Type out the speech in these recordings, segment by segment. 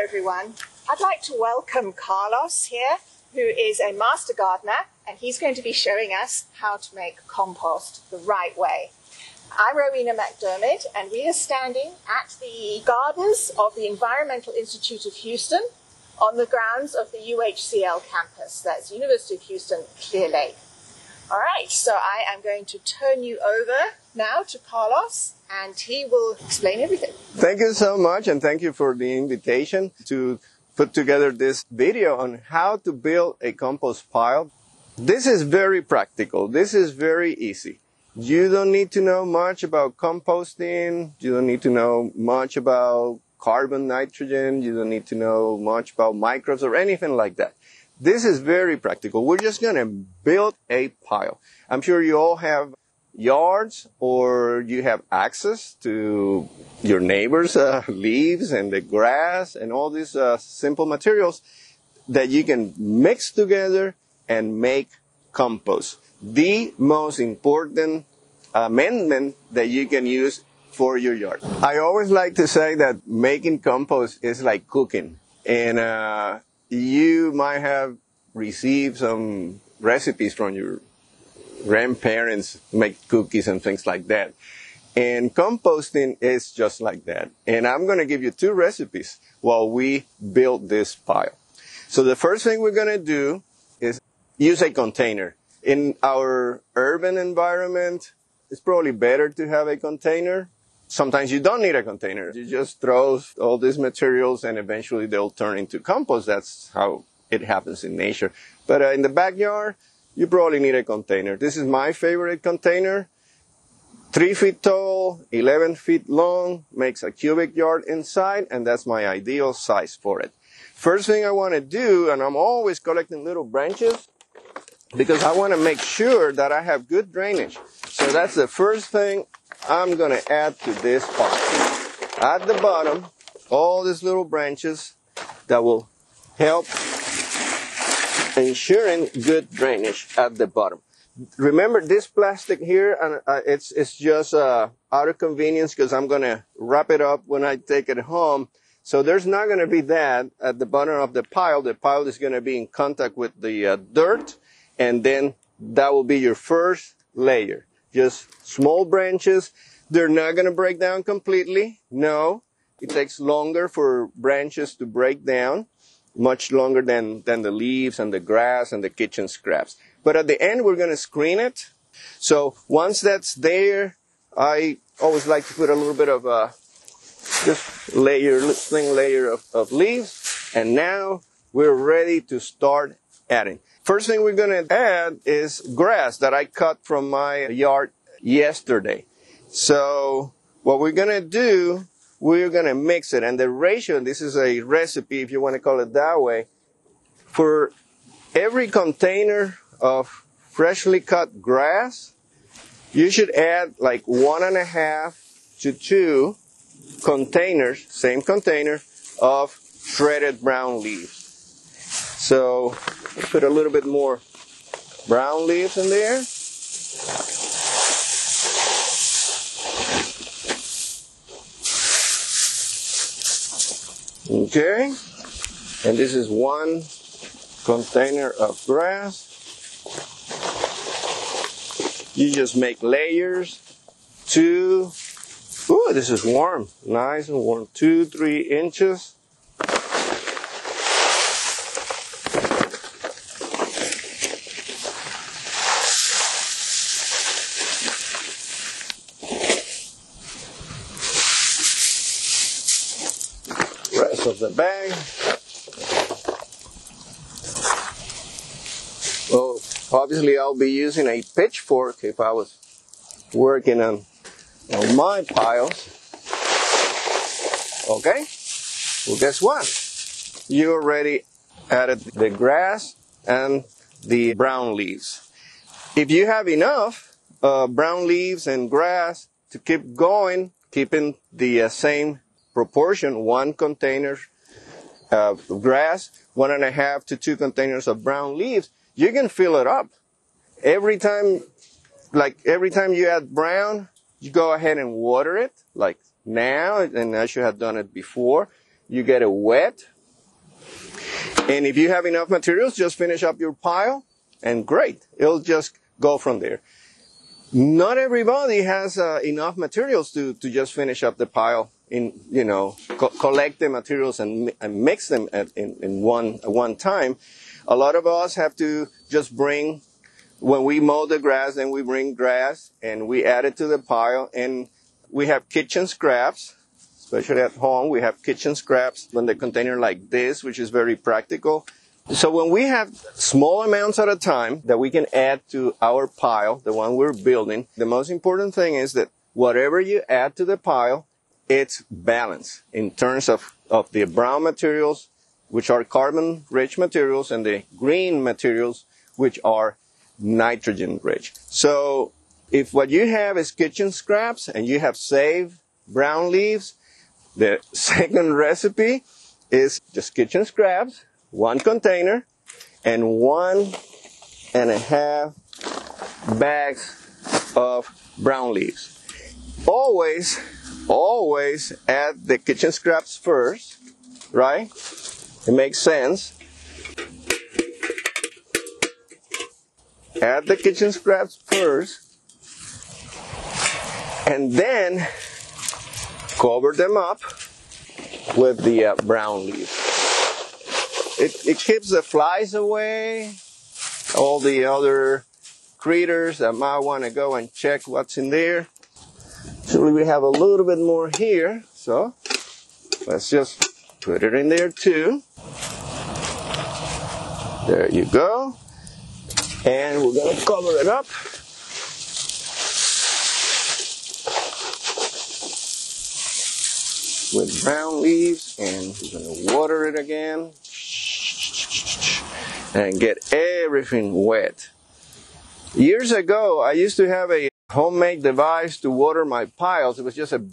everyone. I'd like to welcome Carlos here, who is a master gardener, and he's going to be showing us how to make compost the right way. I'm Rowena McDermott, and we are standing at the gardens of the Environmental Institute of Houston on the grounds of the UHCL campus. That's University of Houston, Clear Lake. All right, so I am going to turn you over now to Carlos, and he will explain everything. Thank you so much, and thank you for the invitation to put together this video on how to build a compost pile. This is very practical. This is very easy. You don't need to know much about composting. You don't need to know much about carbon, nitrogen. You don't need to know much about microbes or anything like that. This is very practical. We're just going to build a pile. I'm sure you all have yards, or you have access to your neighbors' leaves and the grass and all these simple materials that you can mix together and make compost. The most important amendment that you can use for your yard. I always like to say that making compost is like cooking, and you might have received some recipes from your grandparents, make cookies and things like that. And composting is just like that. And I'm going to give you 2 recipes while we build this pile. So the first thing we're going to do is use a container. In our urban environment, it's probably better to have a container. Sometimes you don't need a container. You just throw all these materials and eventually they'll turn into compost. That's how it happens in nature. But in the backyard, you probably need a container. This is my favorite container. 3 feet tall, 11 feet long, makes a cubic yard inside, and that's my ideal size for it. First thing I want to do, and I'm always collecting little branches, because I want to make sure that I have good drainage. So that's the first thing I'm going to add to this pile. At the bottom, all these little branches that will help ensuring good drainage at the bottom. Remember this plastic here, and it's just out of convenience because I'm going to wrap it up when I take it home. So there's not going to be that at the bottom of the pile. The pile is going to be in contact with the dirt, and then that will be your first layer. Just small branches. They're not going to break down completely. No, it takes longer for branches to break down, much longer than the leaves and the grass and the kitchen scraps. But at the end, we're going to screen it. So once that's there, I always like to put a little bit of this thin layer of leaves. And now we're ready to start adding. First thing we're going to add is grass that I cut from my yard yesterday. So what we're going to do, we're going to mix it. And the ratio, this is a recipe if you want to call it that way, for every container of freshly cut grass, you should add like 1.5 to 2 containers, same container, of shredded brown leaves. So let's put a little bit more brown leaves in there. Okay, and this is 1 container of grass. You just make layers. 2, ooh, this is warm, nice and warm, 2-3 inches. Rest of the bag. Oh, obviously I'll be using a pitchfork if I was working on my piles. Okay, well guess what? You already added the grass and the brown leaves. If you have enough brown leaves and grass to keep going, keeping the same proportion, 1 container of grass, 1.5 to 2 containers of brown leaves, you can fill it up. Every time you add brown, you go ahead and water it, like now, and I should have done it before. You get it wet, And if you have enough materials, just finish up your pile and great. It'll just go from there. Not everybody has enough materials to just finish up the pile collect the materials and mix them in one time. A lot of us have to just bring, when we mow the grass, then we bring grass and we add it to the pile, and we have kitchen scraps, especially at home. We have kitchen scraps in the container like this, which is very practical. So when we have small amounts at a time that we can add to our pile, the one we're building, the most important thing is that whatever you add to the pile, it's balanced in terms of the brown materials, which are carbon-rich materials, and the green materials, which are nitrogen-rich. So if what you have is kitchen scraps and you have saved brown leaves, the second recipe is just kitchen scraps, 1 container, and 1.5 bags of brown leaves. Always add the kitchen scraps first, right? It makes sense. Add the kitchen scraps first, and then cover them up with the brown leaves. It keeps the flies away, all the other critters that might want to go and check what's in there. Actually, we have a little bit more here, so let's just put it in there too. There you go. And we're going to cover it up. With brown leaves, and we're going to water it again and get everything wet. Years ago, I used to have a homemade device to water my piles. It was just a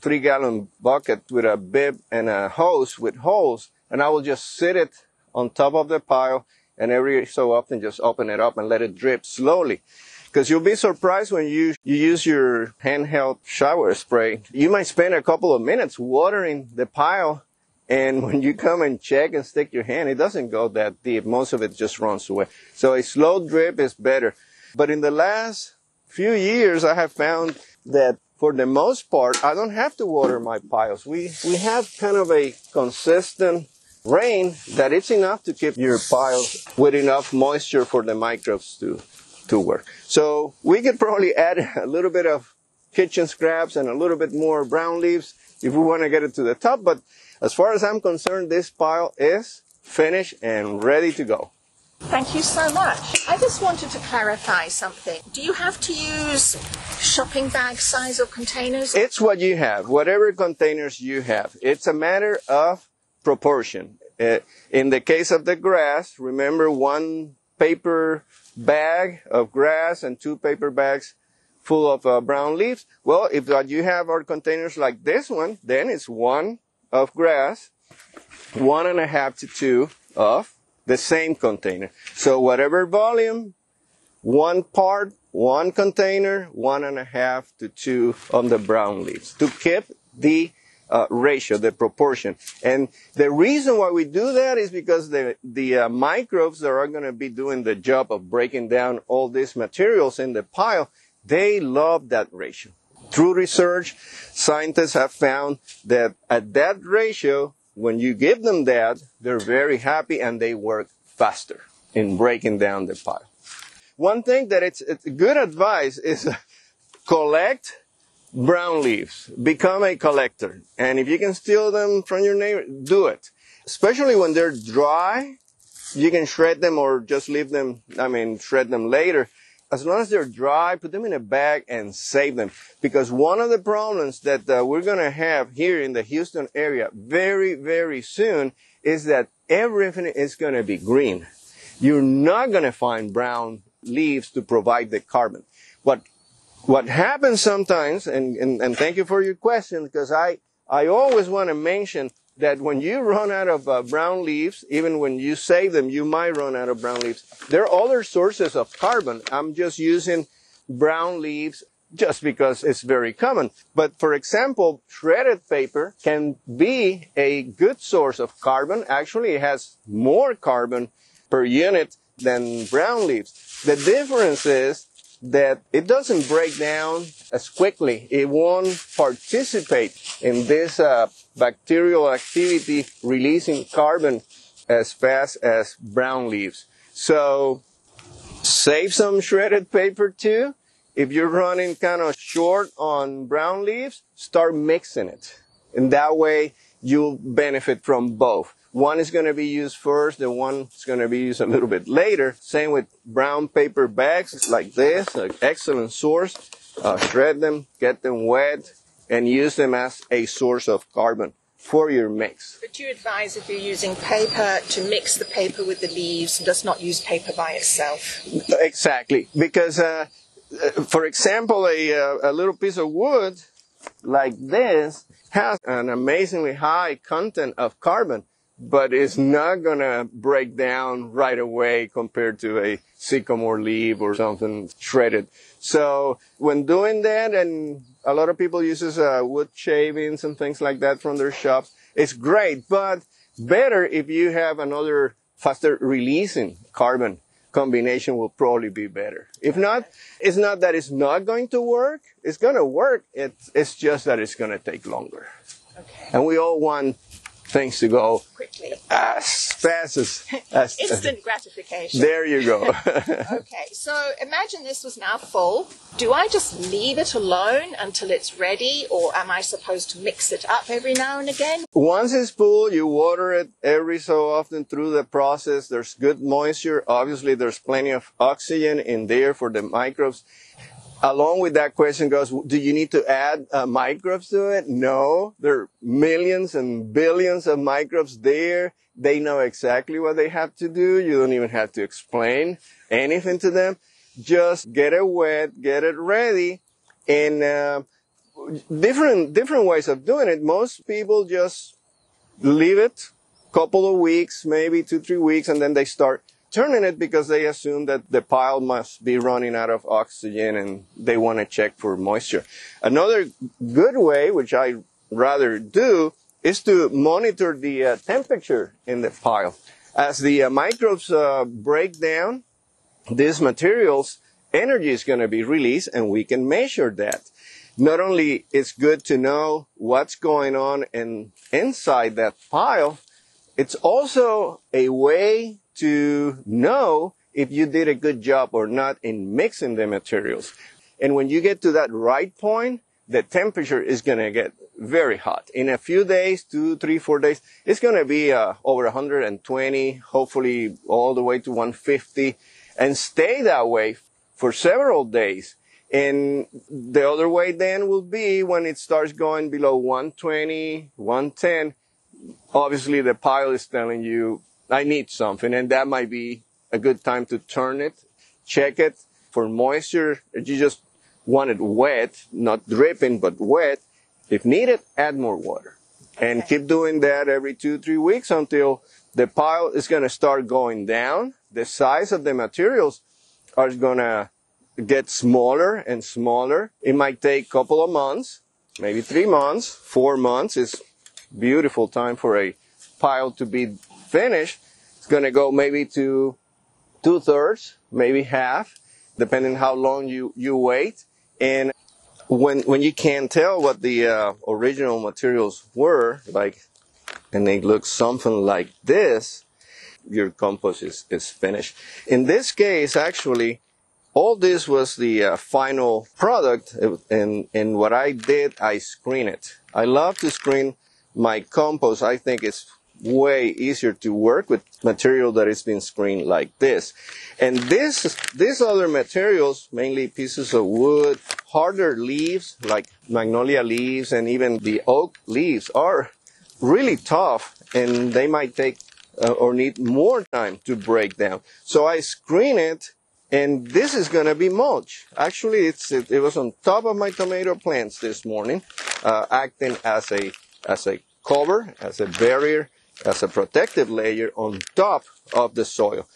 3-gallon bucket with a bib and a hose with holes, and I would just sit it on top of the pile, and every so often just open it up and let it drip slowly. Because you'll be surprised when you use your handheld shower spray. You might spend a couple of minutes watering the pile, and when you come and check and stick your hand, it doesn't go that deep. Most of it just runs away. So a slow drip is better. But in the last few years, I have found that for the most part, I don't have to water my piles. We have kind of a consistent rain that it's enough to keep your piles with enough moisture for the microbes to work. So we could probably add a little bit of kitchen scraps and a little bit more brown leaves if we want to get it to the top. But as far as I'm concerned, this pile is finished and ready to go. Thank you so much. I just wanted to clarify something. Do you have to use shopping bag size or containers? It's what you have, whatever containers you have. It's a matter of proportion. In the case of the grass, remember 1 paper bag of grass and 2 paper bags full of brown leaves. Well, if what you have are containers like this one, then it's 1 of grass, 1.5 to 2 of the same container. So whatever volume, 1 part, 1 container, 1.5 to 2 on the brown leaves to keep the ratio, the proportion. And the reason why we do that is because the microbes that are going to be doing the job of breaking down all these materials in the pile, they love that ratio. Through research, scientists have found that at that ratio, when you give them that, they're very happy and they work faster in breaking down the pile. One thing that it's good advice is collect brown leaves. Become a collector. And if you can steal them from your neighbor, do it. Especially when they're dry, you can shred them or just leave them, shred them later. As long as they're dry, put them in a bag and save them. Because one of the problems that we're going to have here in the Houston area very, very soon is that everything is going to be green. You're not going to find brown leaves to provide the carbon. What happens sometimes, and thank you for your question, because I always want to mention that when you run out of brown leaves, even when you save them, you might run out of brown leaves. There are other sources of carbon. I'm just using brown leaves just because it's very common. But for example, shredded paper can be a good source of carbon. Actually, it has more carbon per unit than brown leaves. The difference is that it doesn't break down as quickly. It won't participate in this bacterial activity releasing carbon as fast as brown leaves. So save some shredded paper too. If you're running kind of short on brown leaves, start mixing it. And that way you'll benefit from both. One is going to be used first, the one is going to be used a little bit later. Same with brown paper bags like this, an excellent source. Shred them, get them wet, and use them as a source of carbon for your mix. But you advise, if you're using paper, to mix the paper with the leaves, just not use paper by itself. Exactly, because for example, a little piece of wood like this has an amazingly high content of carbon, but it's not going to break down right away compared to a sycamore leaf or something shredded. So when doing that, and a lot of people uses wood shavings and things like that from their shops, it's great, but better if you have another faster releasing carbon combination will probably be better. If not, it's not that it's not going to work. It's going to work. It's just that it's going to take longer. Okay. And we all want things to go Quickly. as fast as instant gratification. There you go. Okay, so imagine this was now full. Do I just leave it alone until it's ready, or am I supposed to mix it up every now and again? Once it's full, you water it every so often through the process. There's good moisture. Obviously, there's plenty of oxygen in there for the microbes. Along with that question goes, do you need to add microbes to it? No. There are millions and billions of microbes there. They know exactly what they have to do. You don't even have to explain anything to them. Just get it wet, get it ready, and different ways of doing it. Most people just leave it a couple of weeks, maybe 2-3 weeks, and then they start turning it because they assume that the pile must be running out of oxygen and they want to check for moisture. Another good way, which I rather do, is to monitor the temperature in the pile. As the microbes break down these materials, energy is going to be released and we can measure that. Not only it's good to know what's going on inside that pile, it's also a way to know if you did a good job or not in mixing the materials. And when you get to that right point, the temperature is going to get very hot. In a few days, 2, 3, 4 days, it's going to be over 120, hopefully all the way to 150, and stay that way for several days. And the other way then will be when it starts going below 120, 110, obviously the pile is telling you, I need something, and that might be a good time to turn it, check it for moisture. If you just want it wet, not dripping, but wet, if needed, add more water. And keep doing that every 2-3 weeks until the pile is going to start going down. The size of the materials are going to get smaller and smaller. It might take a couple of months, maybe 3 months, 4 months is beautiful time for a pile to be finished. It's going to go maybe to 2/3, maybe half, depending how long you wait. And when you can't tell what the original materials were, and they look something like this, your compost is finished. In this case, actually, all this was the final product, and what I did, I screen it. I love to screen my compost. I think it's way easier to work with material that has been screened like this. And these other materials, mainly pieces of wood, harder leaves like magnolia leaves and even the oak leaves, are really tough, and they might take or need more time to break down. So I screen it, and this is going to be mulch. Actually, it was on top of my tomato plants this morning, acting as a cover, as a barrier, as a protective layer on top of the soil.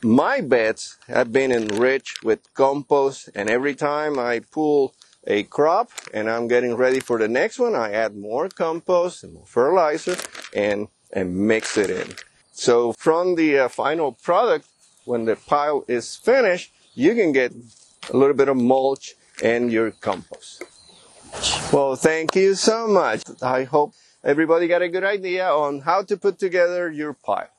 My beds have been enriched with compost, and every time I pull a crop and I'm getting ready for the next one, I add more compost and more fertilizer and mix it in. So from the final product, when the pile is finished, you can get a little bit of mulch and your compost. Well, thank you so much. I hope everybody got a good idea on how to put together your pile.